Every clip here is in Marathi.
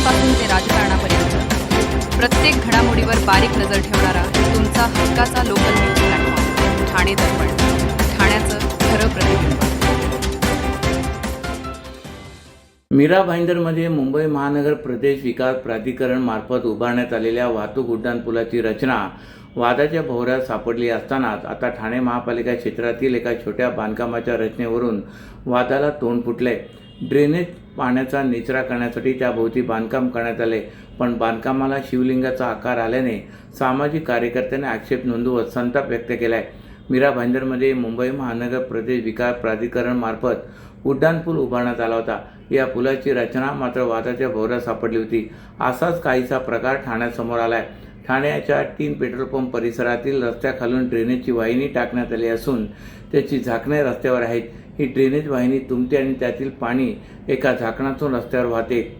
बातम्यांपासून ते राजकारणापर्यंत प्रत्येक घडामोडीवर बारीक नजर ठेवणारा तुमचा हक्काचा लोकल न्यूज प्लॅटफॉर्म ठाणे दर्पण, ठाण्याचं खरं प्रतिबिंब। मीरा भाईंदरमध्ये मुंबई महानगर प्रदेश विकास प्राधिकरण मार्फत उभारण्यात आलेल्या वाहतूक उड्डाणपुलाची रचना वादाच्या भोवऱ्यात सापडली असतानाच आता ठाणे महापालिका क्षेत्रातील एका छोट्या बांधकामाच्या रचनेवरून वादाला तोंड फुटले। ड्रेनेज पाण्याचा निचरा करण्यासाठी त्याभोवती बांधकाम करण्यात आले, पण बांधकामाला शिवलिंगाचा आकार आल्याने सामाजिक कार्यकर्त्यांनी आक्षेप नोंदवत संताप व्यक्त केलाय। मीरा भाईंदरमध्ये मुंबई महानगर प्रदेश विकास प्राधिकरण मार्फत उड्डाणपूल उभारण्यात आला होता। या पुलाची रचना मात्र वादाच्या भोवऱ्यात सापडली होती। असाच काहीसा प्रकार ठाण्यासमोर आलाय। ठाण्याच्या 3 पेट्रोल पंप परिसरातील रस्त्याखालून ड्रेनेजची वाहिनी टाकण्यात आली असून त्याची झाकणे रस्त्यावर आहेत। ही ड्रेनेज वाहिनी तुंबते आणि त्यातील पाणी एका झाकणातून रस्त्यावर वाहते।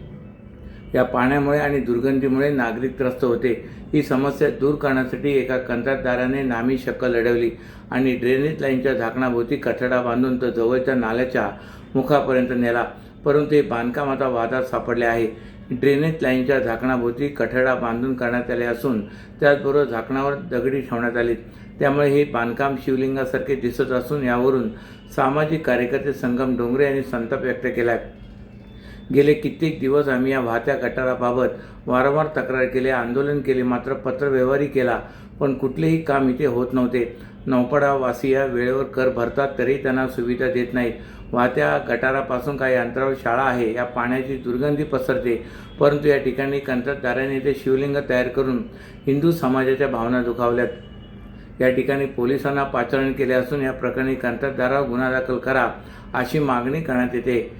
या पाण्यामुळे आणि दुर्गंधीमुळे नागरिक त्रस्त होते। ही समस्या दूर करण्यासाठी एका कंत्राटदाराने नामी शक्कल लढवली आणि ड्रेनेज लाईनच्या झाकणाभोवती कठडा बांधून तो जवळच्या नाल्याच्या मुखापर्यंत नेला, परंतु हे बांधकाम आता वादात सापडले आहे। ड्रेनेज लाईनच्या झाकणाभोवती कठडा बांधून करण्यात आले असून त्याचबरोबर झाकणावर दगडी ठेवण्यात आली, त्यामुळे हे बांधकाम शिवलिंगासारखे दिसत असून यावरून सामाजिक कार्यकर्ते संगम डोंगरे यांनी संताप व्यक्त केला। गेले कित्येक दिवस आम्ही या वाहत्या गटाराबाबत वारंवार तक्रार केली, आंदोलन केले, मात्र पत्रव्यवहारही केला, पण कुठलेही काम इथे होत नव्हते। नौपाडावासी वेळेवर कर भरतात तरी त्यांना सुविधा देत नाहीत। वाहत्या गटारापासून काही अंतरावर शाळा आहे, या पाण्याची दुर्गंधी पसरते, परंतु या ठिकाणी कंत्राटदारांनी ते शिवलिंग तयार करून हिंदू समाजाच्या भावना दुखावल्यात। या ठिकाणी पोलिसांना पाचारण केले असून या प्रकरणी कंत्राटदारावर गुन्हा दाखल करा अशी मागणी करण्यात येते।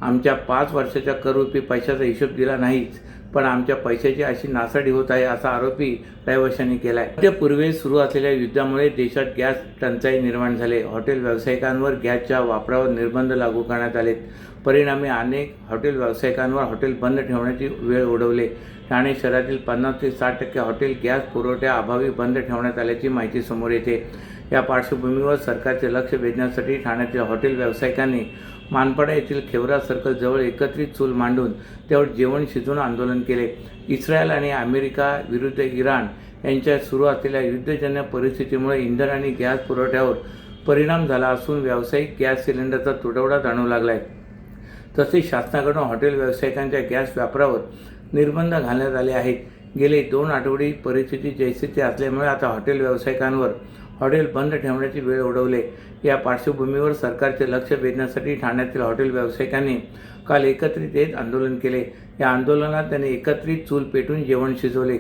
आमच्या 5 वर्षाच्या कररूपी पैशाचा हिशोब दिला नाहीच, पण आमच्या पैशाची अशी नासाडी होत आहे असा आरोपी रहिवाशांनी केलाय। त्यापूर्वी सुरू असलेल्या युद्धामुळे देशात गॅस टंचाई निर्माण झाले। हॉटेल व्यावसायिकांवर गॅसच्या वापरावर निर्बंध लागू करण्यात आलेत। परिणामी अनेक हॉटेल व्यावसायिकांवर हॉटेल बंद ठेवण्याची वेळ ओढवले। ठाणे शहरातील 50 ते 60% हॉटेल गॅस पुरवठ्याअभावी बंद ठेवण्यात आल्याची माहिती समोर येते। या पार्श्वभूमीवर सरकारचे लक्ष वेधण्यासाठी ठाण्यातील हॉटेल व्यावसायिकांनी मानपाडा येथील खेवरा सर्कल जवळ एकत्रित चूल मांडून त्यावर जेवण शिजवून आंदोलन केले। इस्रायल आणि अमेरिका विरुद्ध इराण यांच्यात सुरू असलेल्या युद्धजन्य परिस्थितीमुळे इंधन आणि गॅस पुरवठ्यावर परिणाम झाला असून व्यावसायिक गॅस सिलेंडरचा तुटवडा जाणवू लागलाय। तसेच शासनाकडून हॉटेल व्यावसायिकांच्या गॅस वापरावर निर्बंध घालण्यात आले आहेत। गेले 2 आठवडे परिस्थिती जैसे थे असल्यामुळे आता हॉटेल व्यावसायिकांवर हॉटेल बंद ठेवण्याची वेळ ओढवले। या पार्श्वभूमीवर सरकारचे लक्ष वेधण्यासाठी ठाण्यातील हॉटेल व्यावसायिकांनी काल एकत्रित येत आंदोलन केले। या आंदोलनात त्यांनी एकत्रित चूल पेटून जेवण शिजवले।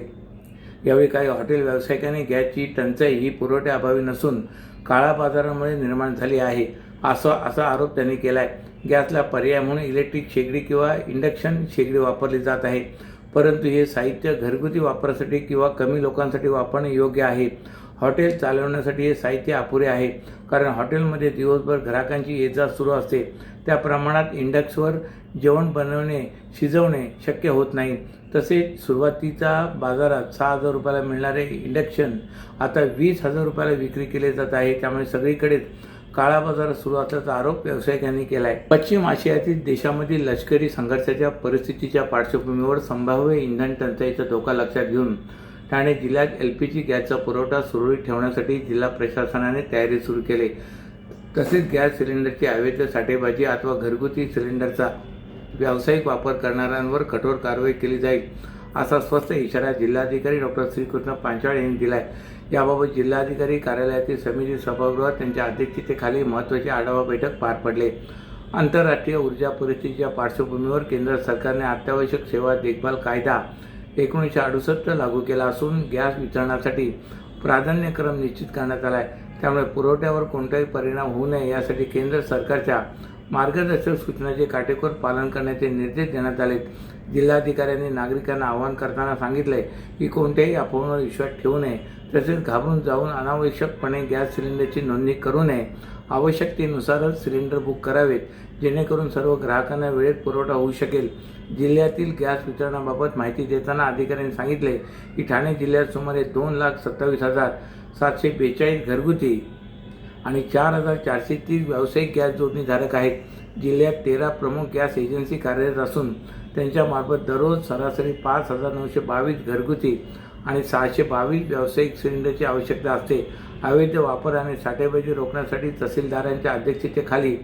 यावेळी काही हॉटेल व्यावसायिकांनी गॅसची टंचाई ही पुरवठ्याअभावी नसून काळा बाजारामुळे निर्माण झाली आहे असा आरोप त्यांनी केलाय। गॅसला पर्याय म्हणून इलेक्ट्रिक शेगडी किंवा इंडक्शन शेगडी वापरली जात आहे, परंतु हे साहित्य घरगुती वापरासाठी किंवा कमी लोकांसाठी वापरणे योग्य आहे। हॉटेल चालवण्यासाठी हे साहित्य अपुरे आहे, कारण हॉटेलमध्ये दिवसभर ग्राहकांची ये-जा सुरू असते। त्या प्रमाणात इंडक्सवर जेवण बनवणे शिजवणे शक्य होत नाही। तसेच सुरुवातीचा बाजारात 6,000 रुपयाला मिळणारे इंडक्शन आता 20,000 रुपयाला विक्री केले जात आहे, त्यामुळे सगळीकडेच काळा बाजार सुरू असल्याचा आरोप व्यावसायिकांनी केलाय। पश्चिम आशियातील देशामधील लष्करी संघर्षाच्या परिस्थितीच्या पार्श्वभूमीवर संभाव्य इंधन टंचाईचा धोका लक्षात घेऊन ठाणे जिल्ह्यात LPG गॅसचा पुरवठा सुरळीत ठेवण्यासाठी जिल्हा प्रशासनाने तयारी सुरू केली। तसेच गॅस सिलेंडरची अवैध साठेबाजी अथवा घरगुती सिलेंडरचा व्यावसायिक वापर करणाऱ्यांवर कठोर कारवाई केली जाईल असा स्पष्ट इशारा जिल्हाधिकारी डॉ. श्रीकृष्ण पांचाळ यांनी दिलाय। याबाबत जिल्हाधिकारी कार्यालयातील समिती सभागृहात त्यांच्या अध्यक्षतेखाली महत्त्वाची आढावा बैठक पार पडली। आंतरराष्ट्रीय ऊर्जा परिस्थितीच्या पार्श्वभूमीवर केंद्र सरकारने अत्यावश्यक सेवा देखभाल कायदा 1968 लागू केला असून गॅस वितरणासाठी प्राधान्यक्रम निश्चित करण्यात आला आहे। त्यामुळे पुरवठ्यावर कोणताही परिणाम होऊ नये यासाठी केंद्र सरकारच्या मार्गदर्शक सूचनांचे काटेकोर पालन करण्याचे निर्देश देण्यात आले। जिल्हाधिकाऱ्यांनी नागरिकांना आवाहन करताना सांगितले की कोणत्याही अफवांवर विश्वास ठेवू नये, तसेच घाबरून जाऊन अनावश्यकपणे गॅस सिलेंडरची नोंदणी करू नये। आवश्यकतेनुसारच सिलेंडर बुक करावेत, जेणेकरून सर्व ग्राहकांना वेळेत पुरवठा होऊ शकेल। जिल्ह्यातील गॅस वितरणाबाबत माहिती देताना अधिकाऱ्यांनी सांगितले की ठाणे जिल्ह्यात सुमारे 2,27,742 घरगुती आणि 4,430 व्यावसायिक गॅस जोडणीधारक आहेत। जिल्ह्यात 13 प्रमुख गॅस एजन्सी कार्यरत असून त्यांच्यामार्फत दररोज सरासरी 5,922 घरगुती आणि 622 व्यावसायिक सिलेंडरची आवश्यकता असते. अवैध वापर आणि साठेबाजी रोखण्यासाठी तहसीलदारांच्या अध्यक्षतेखाली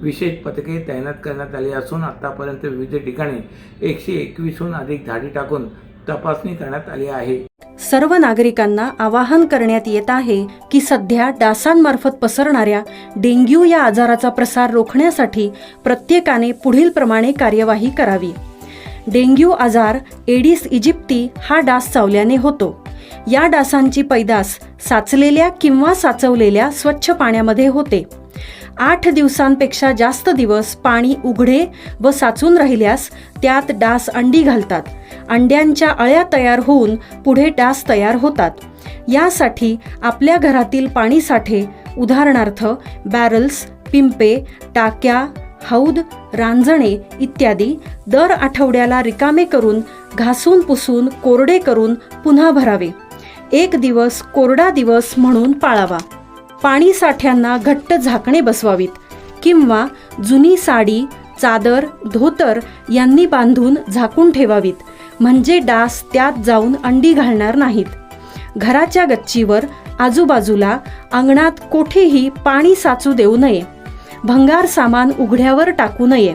विशेष पथके तैनात करण्यात आली असून आतापर्यंत विविध ठिकाणी 121हून अधिक धाडी टाकून तपासणी करण्यात आली आहे. सर्व नागरिकांना आवाहन करण्यात येत आहे की सध्या डासांमार्फत पसरणाऱ्या डेंग्यू या आजाराचा प्रसार रोखण्यासाठी प्रत्येकाने पुढील प्रमाणे कार्यवाही करावी. डेंग्यू आजार एडिस इजिप्ती हा डास चावल्याने होतो. या डासांची पैदास साचलेल्या किंवा साचवलेल्या स्वच्छ पाण्यामध्ये होते. 8 दिवसांपेक्षा जास्त दिवस पाणी उघडे व साचून राहिल्यास त्यात डास अंडी घालतात. अंड्यांच्या अळ्या तयार होऊन पुढे डास तयार होतात. यासाठी आपल्या घरातील पाणी साठे उदाहरणार्थ बॅरल्स, पिंपे, टाक्या, हौद, रांजणे इत्यादी दर आठवड्याला रिकामे करून घासून पुसून कोरडे करून पुन्हा भरावे. 1 दिवस कोरडा दिवस म्हणून पाळावा. पाणी साठ्यांना घट्ट झाकणे बसवावीत किंवा जुनी साडी, चादर, धोतर यांनी बांधून झाकून ठेवावीत, म्हणजे डास त्यात जाऊन अंडी घालणार नाहीत. घराच्या गच्चीवर, आजूबाजूला, अंगणात कोठेही पाणी साचू देऊ नये. भंगार सामान उघड्यावर टाकू नये.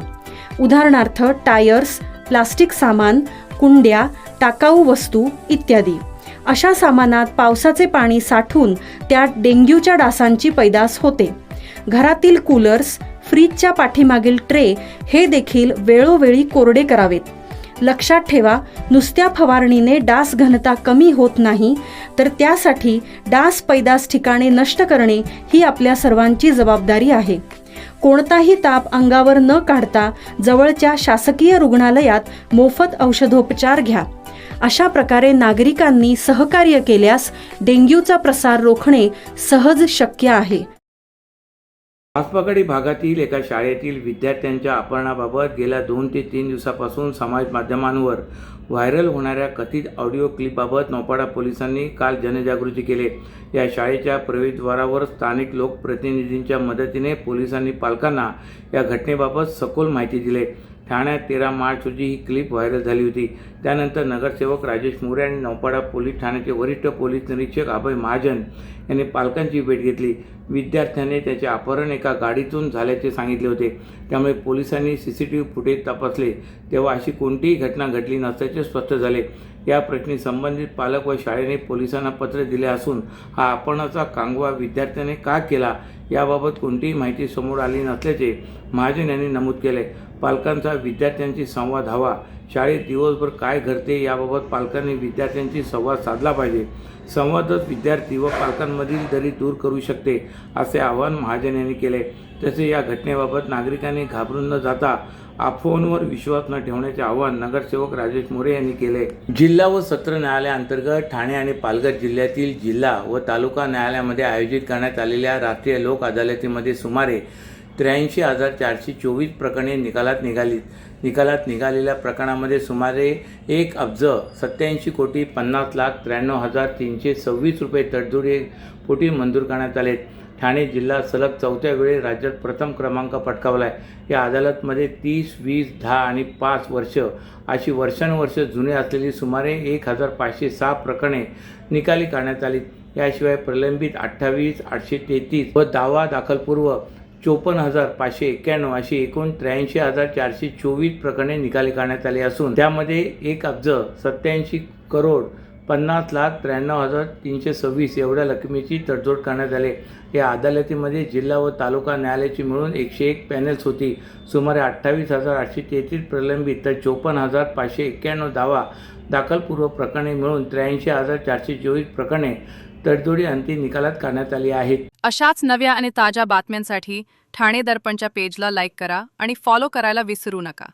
उदाहरणार्थ टायर्स, प्लास्टिक सामान, कुंड्या, टाकाऊ वस्तू इत्यादी. अशा सामानात पावसाचे पाणी साठून त्यात डेंग्यूच्या डासांची पैदास होते. घरातील कूलर्स, फ्रीजच्या पाठीमागील ट्रे हे देखील वेळोवेळी कोरडे करावेत. लक्षात ठेवा, नुसत्या फवारणीने डास घनता कमी होत नाही, तर त्यासाठी डास पैदास ठिकाणे नष्ट करणे ही आपल्या सर्वांची जबाबदारी आहे. कोणताही ताप अंगावर न काढता जवळच्या शासकीय रुग्णालयात मोफत औषधोपचार घ्या. अशा प्रकारे नागरिकांनी सहकार्य केल्यास डेंग्यूचा प्रसार रोखणे सहज शक्य आहे. आसपाकडी भागातील एका शाळेतील विद्यार्थ्यांच्या अपहरणाबाबत गेल्या 2 ते 3 दिवसापासून समाज माध्यमांवर व्हायरल होणाऱ्या कथित ऑडिओ क्लिपबाबत नौपाडा पोलिसांनी काल जनजागृती केली. या शाळेच्या प्रवेशद्वारावर स्थानिक लोकप्रतिनिधींच्या मदतीने पोलिसांनी पालकांना या घटनेबाबत सखोल माहिती दिली. ठाण्यात 13 मार्च रोजी ही क्लिप व्हायरल झाली होती. त्यानंतर नगरसेवक राजेश मोरे आणि नौपाडा पोलीस ठाण्याचे वरिष्ठ पोलीस निरीक्षक अभय महाजन यांनी पालकांची भेट घेतली. विद्यार्थ्याने त्याचे अपहरण एका गाडीतून झाल्याचे सांगितले होते. त्यामुळे पोलिसांनी CCTV फुटेज तपासले तेव्हा अशी कोणतीही घटना घडली नसल्याचे स्पष्ट झाले. या प्रश्नी संबंधित पालक व शाळेने पोलिसांना पत्र दिले असून हा अपहरणाचा कांगवा विद्यार्थ्याने का केला याबाबत कोणतीही माहिती समोर आली नसल्याचे महाजन यांनी नमूद केले. पालकांचा विद्यार्थ्यांशी संवाद हवा. शाळेत दिवसभर काय घडते याबाबत पालकांनी विद्यार्थ्यांशी संवाद साधला पाहिजे. संवादच विद्यार्थी व पालकांमधील दरी दूर करू शकते, असे आवाहन महाजन यांनी केले. तसे या घटनेबाबत नागरिकांनी घाबरून न जाता अफवांवर विश्वास न ठेवण्याचे आवाहन नगरसेवक राजेश मोरे यांनी केले. जिल्हा व सत्र न्यायालयाअंतर्गत ठाणे आणि पालघर जिल्ह्यातील जिल्हा व तालुका न्यायालयामध्ये आयोजित करण्यात आलेल्या राष्ट्रीय लोक अदालतीमध्ये सुमारे 83,424 प्रकरणे निकालात निघालेल्या प्रकरणामध्ये सुमारे 1,87,50,93,326 रुपये तडजोडी पोटी मंजूर करण्यात आले. ठाणे जिल्हा सलग 4थ्या वेळी राज्यात प्रथम क्रमांक पटकावला आहे. या अदालतमध्ये 30, 20, 10 आणि 5 वर्ष अशी वर्षानुवर्ष जुने असलेली सुमारे 1,506 प्रकरणे निकाली काढण्यात आली. याशिवाय प्रलंबित 28,833 व दावा दाखलपूर्व 54,591 अशी एकूण 83,424 प्रकरणे निकाली काढण्यात आली असून त्यामध्ये 1,87,50,93,326 एवढ्या रकमेची तडजोड करण्यात आली. या अदालतीमध्ये जिल्हा व तालुका न्यायालयाची मिळून 101 पॅनेल्स होती. सुमारे 28,833 प्रलंबित तर 54,591 दावा दाखलपूर्व प्रकरणे मिळून 83,424 प्रकरणे तडजोडी अंतिम निकालात काढण्यात आली आहेत. अशाच नव्या आणि ताज्या बातम्यांसाठी ठाणे दर्पणच्या पेजला लाईक करा आणि फॉलो करायला विसरू नका.